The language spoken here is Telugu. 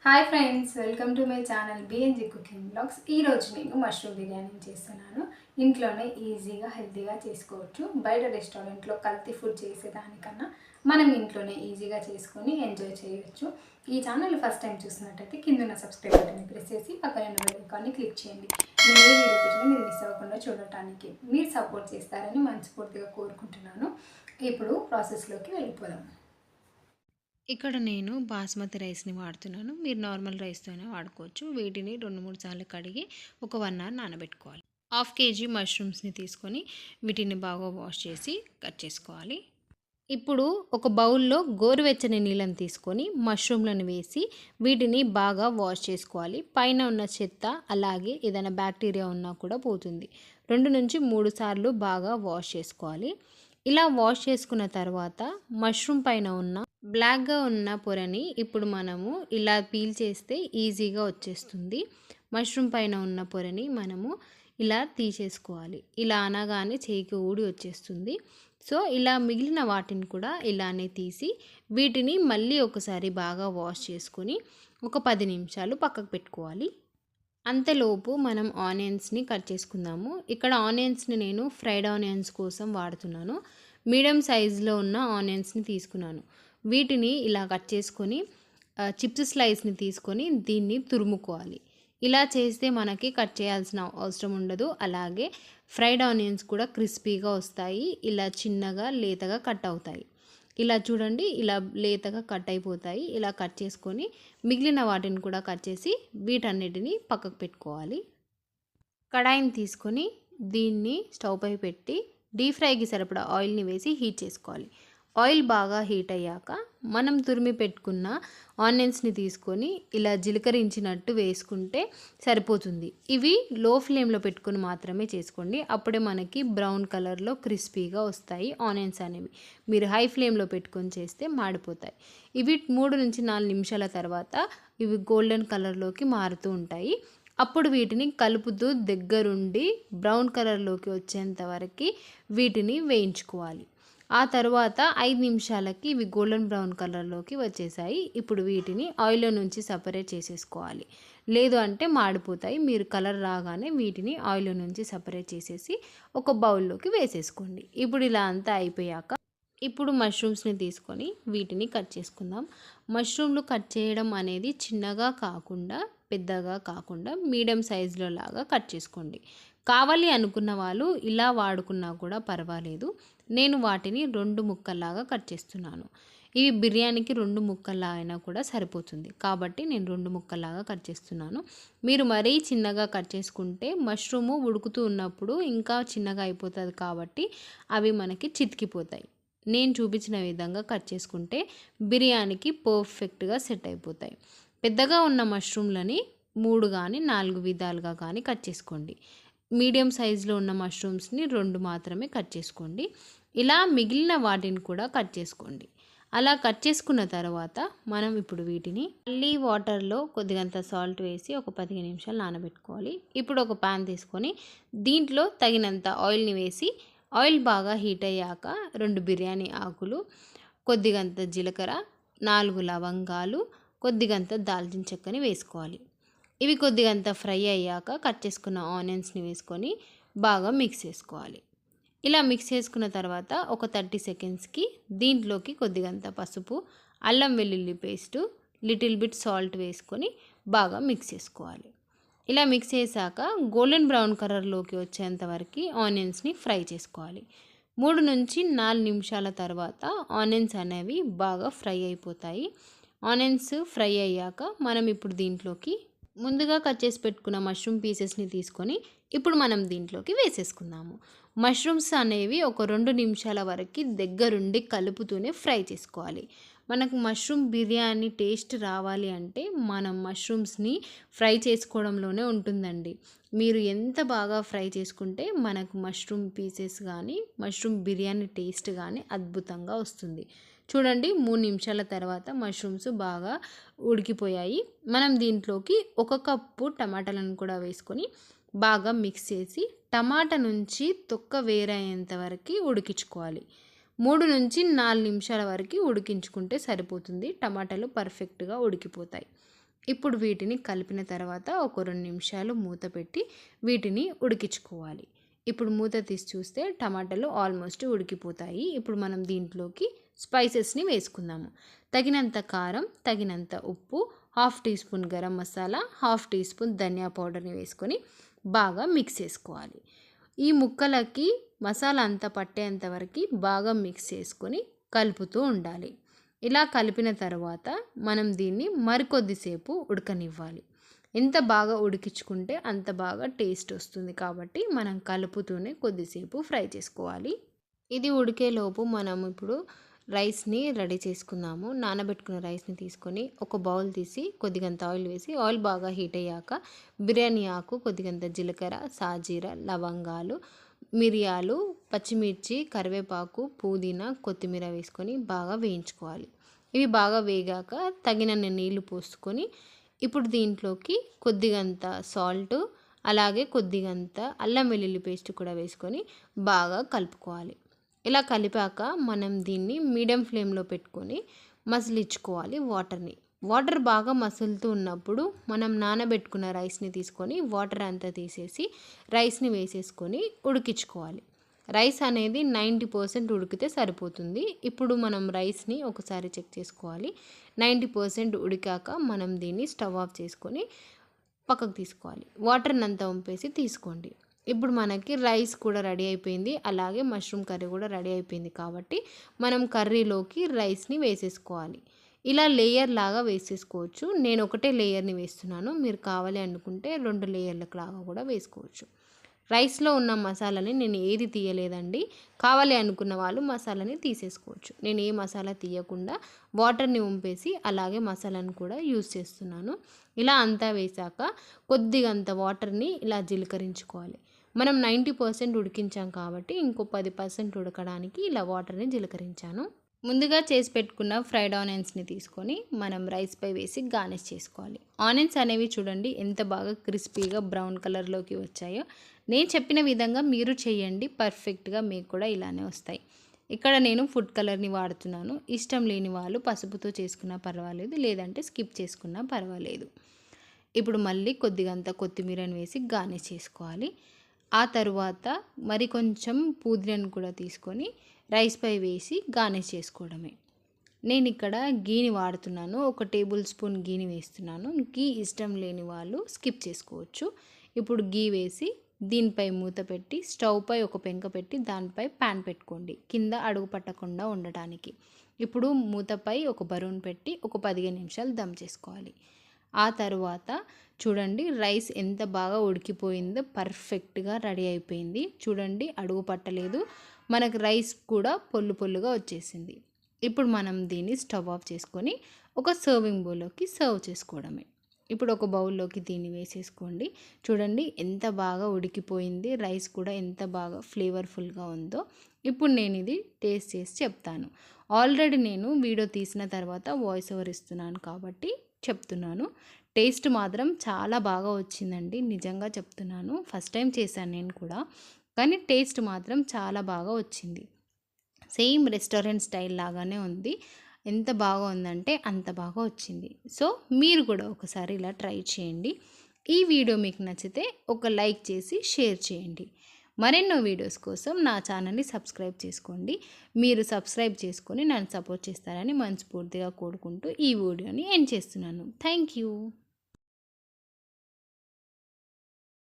Hi friends, welcome to my channel BNG cooking blogs. ఈరోజు నేను మష్రూమ్ బిర్యానీ చేస్తున్నాను. ఇంట్లోనే ఈజీగా హెల్తీగా చేసుకోవచ్చు. బయట రెస్టారెంట్లో కల్తీ ఫుడ్ చేసేదానికన్నా మనం ఇంట్లోనే ఈజీగా చేసుకొని ఎంజాయ్ చేయవచ్చు. ఈ ఛానల్ ఫస్ట్ టైం చూసినట్టయితే కింద ఉన్న సబ్స్క్రైబ్ బటన్ని ప్రెస్ చేసి పక్కన ఉన్న బెల్ ఐకాన్ని క్లిక్ చేయండి. నేను ఏ వీడియో పెట్టినా మీరు మిస్ అవ్వకుండా చూడటానికి మీరు సపోర్ట్ చేస్తారని మనస్ఫూర్తిగా కోరుకుంటున్నాను. ఇప్పుడు ప్రాసెస్లోకి వెళ్ళిపోదాం. ఇక్కడ నేను బాస్మతి రైస్ని వాడుతున్నాను. మీరు నార్మల్ రైస్తోనే వాడుకోవచ్చు. వీటిని 2-3 సార్లు కడిగి ఒక 1 అవర్ నానబెట్టుకోవాలి. 1/2 kg మష్రూమ్స్ని తీసుకొని వీటిని బాగా వాష్ చేసి కట్ చేసుకోవాలి. ఇప్పుడు ఒక బౌల్లో గోరువెచ్చని నీళ్ళని తీసుకొని మష్రూమ్లను వేసి వీటిని బాగా వాష్ చేసుకోవాలి. పైన ఉన్న చెత్త అలాగే ఏదైనా బ్యాక్టీరియా ఉన్నా కూడా పోతుంది. 2-3 సార్లు బాగా వాష్ చేసుకోవాలి. ఇలా వాష్ చేసుకున్న తర్వాత మష్రూమ్ పైన ఉన్న బ్లాక్గా ఉన్న పొరని ఇప్పుడు మనము ఇలా పీల్ చేస్తే ఈజీగా వచ్చేస్తుంది. మష్రూమ్ పైన ఉన్న పొరని మనము ఇలా తీసేసుకోవాలి. ఇలా అనగానే చేయికి ఊడి వచ్చేస్తుంది. సో ఇలా మిగిలిన వాటిని కూడా ఇలానే తీసి వీటిని మళ్ళీ ఒకసారి బాగా వాష్ చేసుకొని ఒక 10 నిమిషాలు పక్కకు పెట్టుకోవాలి. అంతలోపు మనం ఆనియన్స్ని కట్ చేసుకుందాము. ఇక్కడ ఆనియన్స్ని నేను ఫ్రైడ్ ఆనియన్స్ కోసం వాడుతున్నాను. మీడియం సైజులో ఉన్న ఆనియన్స్ని తీసుకున్నాను. వీటిని ఇలా కట్ చేసుకొని చిప్స్ స్లైస్ని తీసుకొని దీన్ని తురుముకోవాలి. ఇలా చేస్తే మనకి కట్ చేయాల్సిన అవసరం ఉండదు. అలాగే ఫ్రైడ్ ఆనియన్స్ కూడా క్రిస్పీగా వస్తాయి. ఇలా చిన్నగా లేతగా కట్ అవుతాయి. ఇలా చూడండి, ఇలా లేతగా కట్ అయిపోతాయి. ఇలా కట్ చేసుకొని మిగిలిన వాటిని కూడా కట్ చేసి వీటన్నిటిని పక్కకు పెట్టుకోవాలి. కడాయిని తీసుకొని దీన్ని స్టవ్ పై పెట్టి డీప్ ఫ్రైకి సరిపడా ఆయిల్ని వేసి హీట్ చేసుకోవాలి. ఆయిల్ బాగా హీట్ అయ్యాక మనం తురిమి పెట్టుకున్న ఆనియన్స్ని తీసుకొని ఇలా జీలకరించినట్టు వేసుకుంటే సరిపోతుంది. ఇవి లో ఫ్లేమ్లో పెట్టుకొని మాత్రమే చేసుకోండి. అప్పుడే మనకి బ్రౌన్ కలర్లో క్రిస్పీగా వస్తాయి ఆనియన్స్ అనేవి. మీరు హై ఫ్లేమ్లో పెట్టుకొని చేస్తే మాడిపోతాయి. ఇవి 3-4 నిమిషాల తర్వాత ఇవి గోల్డెన్ కలర్లోకి మారుతూ ఉంటాయి. అప్పుడు వీటిని కలుపుతూ దగ్గరుండి బ్రౌన్ కలర్లోకి వచ్చేంత వరకు వీటిని వేయించుకోవాలి. ఆ తర్వాత 5 నిమిషాలకి ఇవి గోల్డెన్ బ్రౌన్ కలర్లోకి వచ్చేసాయి. ఇప్పుడు వీటిని ఆయిల్లో నుంచి సపరేట్ చేసేసుకోవాలి. లేదు అంటే మాడిపోతాయి. మీరు కలర్ రాగానే వీటిని ఆయిల్లో నుంచి సపరేట్ చేసేసి ఒక బౌల్లోకి వేసేసుకోండి. ఇప్పుడు ఇలా అంతా అయిపోయాక ఇప్పుడు మష్రూమ్స్ని తీసుకొని వీటిని కట్ చేసుకుందాం. మష్రూమ్లు కట్ చేయడం అనేది చిన్నగా కాకుండా పెద్దగా కాకుండా మీడియం సైజులో లాగా కట్ చేసుకోండి. కావాలి అనుకున్న వాళ్ళు ఇలా వాడుకున్నా కూడా పర్వాలేదు. నేను వాటిని 2 ముక్కల్లాగా కట్ చేస్తున్నాను. ఇవి బిర్యానీకి 2 ముక్కల్లా అయినా కూడా సరిపోతుంది. కాబట్టి నేను 2 ముక్కల్లాగా కట్ చేస్తున్నాను. మీరు మరీ చిన్నగా కట్ చేసుకుంటే మష్రూము ఉడుకుతూ ఉన్నప్పుడు ఇంకా చిన్నగా అయిపోతుంది కాబట్టి అవి మనకి చితికిపోతాయి. నేను చూపించిన విధంగా కట్ చేసుకుంటే బిర్యానీకి పర్ఫెక్ట్గా సెట్ అయిపోతాయి. పెద్దగా ఉన్న మష్రూమ్లని 3 కానీ 4 విధాలుగా కానీ కట్ చేసుకోండి. మీడియం సైజులో ఉన్న మష్రూమ్స్ని 2 మాత్రమే కట్ చేసుకోండి. ఇలా మిగిలిన వాటిని కూడా కట్ చేసుకోండి. అలా కట్ చేసుకున్న తర్వాత మనం ఇప్పుడు వీటిని మళ్ళీ వాటర్లో కొద్దిగంత సాల్ట్ వేసి ఒక 15 నిమిషాలు నానబెట్టుకోవాలి. ఇప్పుడు ఒక ప్యాన్ తీసుకొని దీంట్లో తగినంత ఆయిల్ని వేసి ఆయిల్ బాగా హీట్ అయ్యాక 2 బిర్యానీ ఆకులు, కొద్దిగంత జీలకర్ర, 4 లవంగాలు, కొద్దిగంత దాల్చిన చెక్కని వేసుకోవాలి. ఇవి కొద్దిగంత ఫ్రై అయ్యాక కట్ చేసుకున్న ఆనియన్స్ని వేసుకొని బాగా మిక్స్ చేసుకోవాలి. ఇలా మిక్స్ చేసుకున్న తర్వాత ఒక 30 సెకండ్స్కి దీంట్లోకి కొద్దిగంత పసుపు, అల్లం వెల్లుల్లి పేస్టు, లిటిల్ బిట్ సాల్ట్ వేసుకొని బాగా మిక్స్ చేసుకోవాలి. ఇలా మిక్స్ చేశాక గోల్డెన్ బ్రౌన్ కలర్లోకి వచ్చేంత వరకు ఆనియన్స్ని ఫ్రై చేసుకోవాలి. 3-4 నిమిషాల తర్వాత ఆనియన్స్ అనేవి బాగా ఫ్రై అయిపోతాయి. ఆనియన్స్ ఫ్రై అయ్యాక మనం ఇప్పుడు దీంట్లోకి ముందుగా కట్ చేసి పెట్టుకున్న మష్రూమ్ పీసెస్ని తీసుకొని ఇప్పుడు మనం దీంట్లోకి వేసేసుకుందాము. మష్రూమ్స్ అనేవి ఒక 2 నిమిషాల వరకు దగ్గరుండి కలుపుతూనే ఫ్రై చేసుకోవాలి. మనకు మష్రూమ్ బిర్యానీ టేస్ట్ రావాలి అంటే మనం మష్రూమ్స్ని ఫ్రై చేసుకోవడంలోనే ఉంటుందండి. మీరు ఎంత బాగా ఫ్రై చేసుకుంటే మనకు మష్రూమ్ పీసెస్ కానీ మష్రూమ్ బిర్యానీ టేస్ట్ కానీ అద్భుతంగా వస్తుంది. చూడండి, 3 నిమిషాల తర్వాత మష్రూమ్స్ బాగా ఉడికిపోయాయి. మనం దీంట్లోకి 1 కప్పు టమాటాలను కూడా వేసుకొని బాగా మిక్స్ చేసి టమాటా నుంచి తొక్క వేరయ్యేంత వరకు ఉడికించుకోవాలి. 3-4 నిమిషాల వరకు ఉడికించుకుంటే సరిపోతుంది. టమాటాలు పర్ఫెక్ట్గా ఉడికిపోతాయి. ఇప్పుడు వీటిని కలిపిన తర్వాత ఒక 2 నిమిషాలు మూత పెట్టి వీటిని ఉడికించుకోవాలి. ఇప్పుడు మూత తీసి చూస్తే టమాటాలు ఆల్మోస్ట్ ఉడికిపోతాయి. ఇప్పుడు మనం దీంట్లోకి స్పైసెస్ని వేసుకుందాము. తగినంత కారం, తగినంత ఉప్పు, 1/2 teaspoon garam masala, 1/2 teaspoon ధనియా పౌడర్ని వేసుకొని బాగా మిక్స్ చేసుకోవాలి. ఈ ముక్కలకి మసాలా అంతా పట్టేంత వరకు బాగా మిక్స్ చేసుకొని కలుపుతూ ఉండాలి. ఇలా కలిపిన తర్వాత మనం దీన్ని మరికొద్దిసేపు ఉడకనివ్వాలి. ఎంత బాగా ఉడికించుకుంటే అంత బాగా టేస్ట్ వస్తుంది కాబట్టి మనం కలుపుతూనే కొద్దిసేపు ఫ్రై చేసుకోవాలి. ఇది ఉడికేలోపు మనం ఇప్పుడు రైస్ని రెడీ చేసుకుందాము. నానబెట్టుకున్న రైస్ని తీసుకొని ఒక బౌల్ తీసి కొద్దిగంత ఆయిల్ వేసి ఆయిల్ బాగా హీట్ అయ్యాక బిర్యానీ ఆకు, కొద్దిగంత జీలకర్ర, సాజీర, లవంగాలు, మిరియాలు, పచ్చిమిర్చి, కరివేపాకు, పుదీనా, కొత్తిమీర వేసుకొని బాగా వేయించుకోవాలి. ఇవి బాగా వేగాక తగినన్ని నీళ్లు పోసుకొని ఇప్పుడు దీంట్లోకి కొద్దిగంత సాల్ట్, అలాగే కొద్దిగంత అల్లం వెల్లుల్లి పేస్ట్ కూడా వేసుకొని బాగా కలుపుకోవాలి. ఇలా కలిపాక మనం దీన్ని మీడియం ఫ్లేమ్లో పెట్టుకొని మసిలించుకోవాలి వాటర్ బాగా మసులుతూ ఉన్నప్పుడు మనం నానబెట్టుకున్న రైస్ని తీసుకొని వాటర్ అంతా తీసేసి రైస్ని వేసేసుకొని ఉడికించుకోవాలి. రైస్ అనేది 90% ఉడికితే సరిపోతుంది. ఇప్పుడు మనం రైస్ని ఒకసారి చెక్ చేసుకోవాలి. 90% ఉడికాక మనం దీన్ని స్టవ్ ఆఫ్ చేసుకొని పక్కకు తీసుకోవాలి. వాటర్ని అంతా వంపేసి తీసుకోండి. ఇప్పుడు మనకి రైస్ కూడా రెడీ అయిపోయింది, అలాగే మష్రూమ్ కర్రీ కూడా రెడీ అయిపోయింది కాబట్టి మనం కర్రీలోకి రైస్ని వేసేసుకోవాలి. ఇలా లేయర్ లాగా వేసేసుకోవచ్చు. నేను ఒకటే లేయర్ని వేస్తున్నాను. మీరు కావాలి అనుకుంటే 2 లేయర్లకు లాగా కూడా వేసుకోవచ్చు. రైస్లో ఉన్న మసాలాని నేను ఏది తీయలేదండి. కావాలి అనుకున్న వాళ్ళు మసాలాని తీసేసుకోవచ్చు. నేను ఏ మసాలా తీయకుండా వాటర్ని వంపేసి అలాగే మసాలాను కూడా యూజ్ చేస్తున్నాను. ఇలా అంతా వేసాక కొద్దిగంత వాటర్ని ఇలా జీలకరించుకోవాలి. మనం 90% ఉడికించాం కాబట్టి ఇంకో 10% ఉడకడానికి ఇలా వాటర్ని జీలకరించాను. ముందుగా చేసి పెట్టుకున్న ఫ్రైడ్ ఆనియన్స్ని తీసుకొని మనం రైస్పై వేసి గార్నిష్ చేసుకోవాలి. ఆనియన్స్ అనేవి చూడండి ఎంత బాగా క్రిస్పీగా బ్రౌన్ కలర్లోకి వచ్చాయో. నేను చెప్పిన విధంగా మీరు చేయండి, పర్ఫెక్ట్గా మీకు కూడా ఇలానే వస్తాయి. ఇక్కడ నేను ఫుడ్ కలర్ని వాడుతున్నాను. ఇష్టం లేని వాళ్ళు పసుపుతో చేసుకున్నా పర్వాలేదు, లేదంటే స్కిప్ చేసుకున్నా పర్వాలేదు. ఇప్పుడు మళ్ళీ కొద్దిగంత కొత్తిమీరని వేసి గార్నిష్ చేసుకోవాలి. ఆ తరువాత మరి కొంచెం పుదీనాను కూడా తీసుకొని రైస్పై వేసి గార్నిష్ చేసుకోవడమే. నేను ఇక్కడ గీని వాడుతున్నాను. 1 టేబుల్ స్పూన్ గీని వేస్తున్నాను. గీ ఇష్టం లేని వాళ్ళు స్కిప్ చేసుకోవచ్చు. ఇప్పుడు గీ వేసి దీనిపై మూత పెట్టి స్టవ్ పై ఒక పెంక పెట్టి దానిపై ప్యాన్ పెట్టుకోండి, కింద అడుగు పట్టకుండా ఉండటానికి. ఇప్పుడు మూతపై ఒక బరువును పెట్టి ఒక 15 నిమిషాలు దమ్ చేసుకోవాలి. ఆ తరువాత చూడండి రైస్ ఎంత బాగా ఉడికిపోయిందో, పర్ఫెక్ట్గా రెడీ అయిపోయింది. చూడండి అడుగు పట్టలేదు, మనకు రైస్ కూడా పొల్లు పొల్లుగా వచ్చేసింది. ఇప్పుడు మనం దీన్ని స్టవ్ ఆఫ్ చేసుకొని ఒక సర్వింగ్ బౌల్లోకి సర్వ్ చేసుకోవడమే. ఇప్పుడు ఒక బౌల్లోకి దీన్ని వేసేసుకోండి. చూడండి ఎంత బాగా ఉడికిపోయింది, రైస్ కూడా ఎంత బాగా ఫ్లేవర్ఫుల్గా ఉందో. ఇప్పుడు నేను ఇది టేస్ట్ చేసి చెప్తాను. ఆల్రెడీ నేను వీడియో తీసిన తర్వాత వాయిస్ ఓవర్ ఇస్తున్నాను కాబట్టి చెప్తున్నాను. టేస్ట్ మాత్రం చాలా బాగా వచ్చిందండి, నిజంగా చెప్తున్నాను. ఫస్ట్ టైం చేశాను నేను కూడా, కానీ టేస్ట్ మాత్రం చాలా బాగా వచ్చింది. సేమ్ రెస్టారెంట్ స్టైల్ లాగానే ఉంది. ఎంత బాగా ఉందంటే అంత బాగా వచ్చింది. సో మీరు కూడా ఒకసారి ఇలా ట్రై చేయండి. ఈ వీడియో మీకు నచ్చితే ఒక లైక్ చేసి షేర్ చేయండి. మరెన్నో వీడియోస్ కోసం నా ఛానల్ని సబ్స్క్రైబ్ చేసుకోండి. మీరు సబ్స్క్రైబ్ చేసుకొని నన్ను సపోర్ట్ చేస్తారని మనస్ఫూర్తిగా కోరుకుంటూ ఈ వీడియోని ఎండ్ చేస్తున్నాను. Thank you.